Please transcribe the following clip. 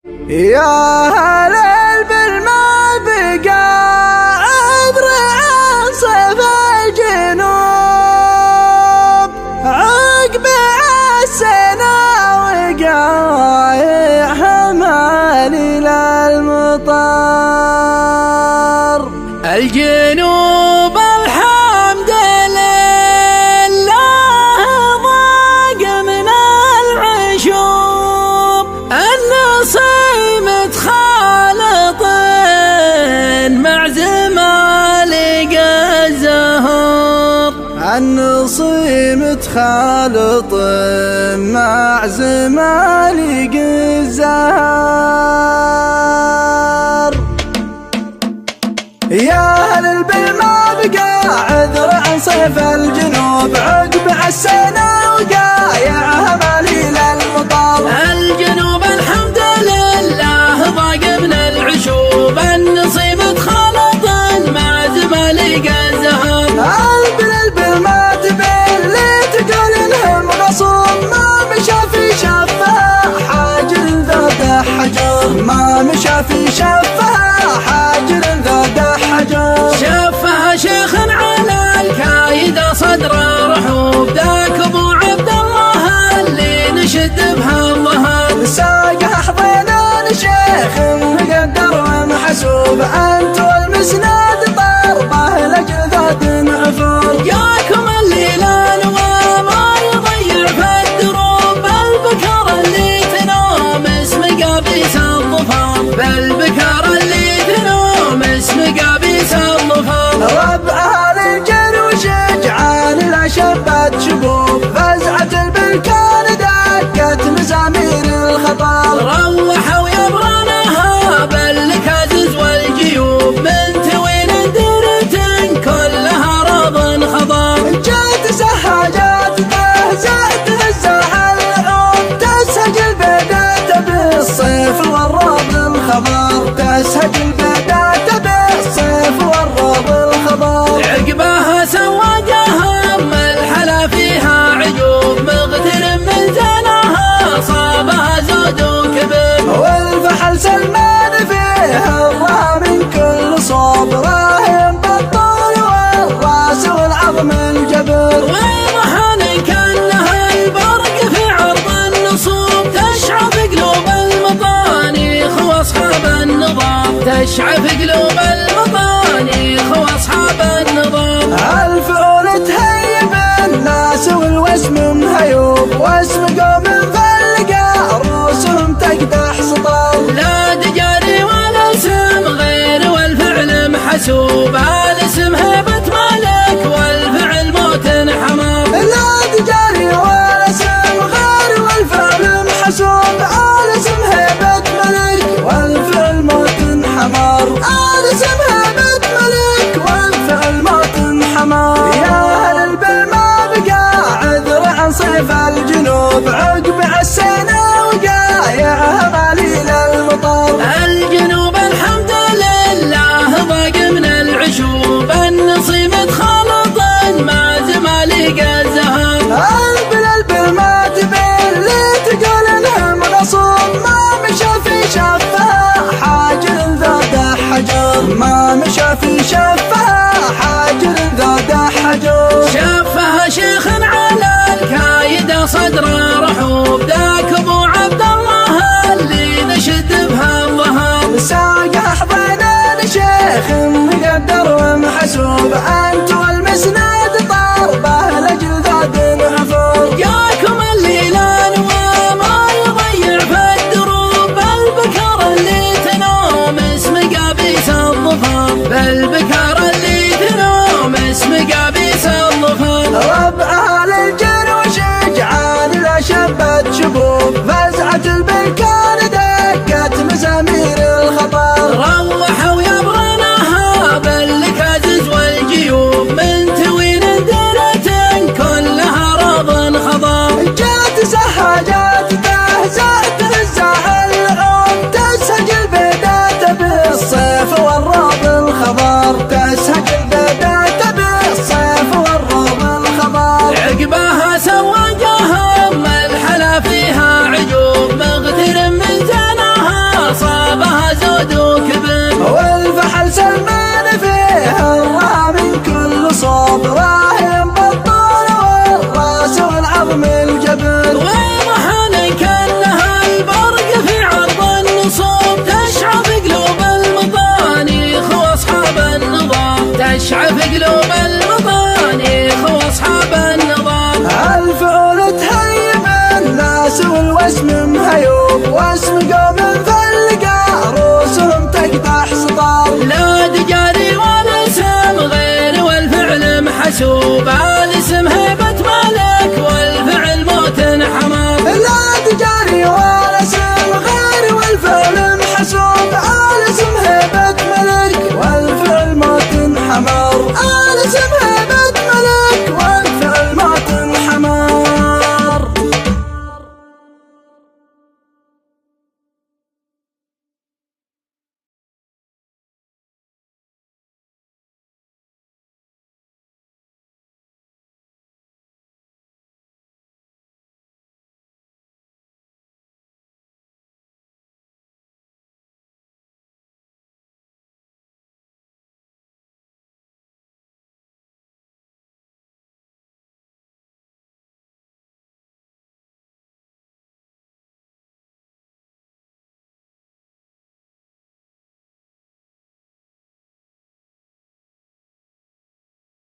يا هل البر ما بقى عذر عن صيف الجنوب عقب السنة وقايع حمالي للمطار. الجنوب الحمد لله ضاق من العشوب النصيب متخالط مع زمالق الزهر. النصيب متخالط مع زمالق الزهر. يا أهل البر ما بقى عذر عن صيف الجنوب عقب السنة وقايع همالي للمطار. الجنوب الحمد لله ضاق من العشوب النصيب تخلط مع زمالق الزهر. البر ما تبين لي تقول انهم غصوب ما مشى في شفها حاجر ذا حجر. ما مشى في شفها حاجر ذا حجر. شفها شيخ على الكايد صدره رحوب ذاك ابو عبد الله اللي نشد بها الظهر. ساقه حضينا شيخ مقدر ومحسوب انت والمسند ضربه لجذات عفور. ياكم الليلان وما يضيع في الدروب بالبكر اللي تنوم اسم قابيس الظفار. بالبكر اللي تنوم اسم قابيس الظفار. رب اهل الجر وشجعان العشبات شبوب فزعة البلكان دقت مزامير الخطر. روحوا يبرونها بالكازز والجيوب من توين درة كلها رض خضر. جات سهاجات تهزأت هزاها العود تسهج البيدات بالصيف والراب الخضر. تسهج البيدات بالصيف والراب الخضر. عقبها سواقها الحلا فيها عجوب مغتر من زنها صابها زود وكبب. والفحل سلمان فيها الراه من كل صوب راهن بالطول والراس والعظم الجبر. وضحان كانها البرق في عرض النصوب تشعف قلوب المطانيخ واصحاب النظام. تشعف قلوب المطانيخ واصحاب النظام. الفؤول تهيب الناس والوسم مهيوب واسم قوم مفلقة رؤوسهم تقدح سطر. لا تجاري ولا اسم غير والفعل محسوب الاسم هيبة مالك والفعل موت حمام. لا تجاري ولا اسم غير والفعل محسوب الاسم هيبة ملك والفعل موت حمار. الاسم هيبة ملك والفعل موت حمار. يا أهل البر ما بقى عذر عن صيف الجنوب عقب السنة وقايع همالي للمطار. الجنوب الحمد لله ضاق من العشوب النصيب تخلط مع زمالق الزهر. البر ما تبين لي تقول انهم غصوب ما مشى في شفها حاجر ذا حجر. ما مشى في شفها حاجر ذا حجر. شفها شيخ على الكايد صدره رحوب ذاك ابو عبد الله اللي نشد بها الظهر. ساقه حضينا شيخ مقدر ومحسوب انت والمسند ضربه لجذات عفور. ياكم الليلان وما يضيع في الدروب بالبكر اللي تنوم اسم قابيس الظفار. بالبكر اللي تنوم اسم قابيس الظفار. رب اهل الجر وشجعان العشب واسم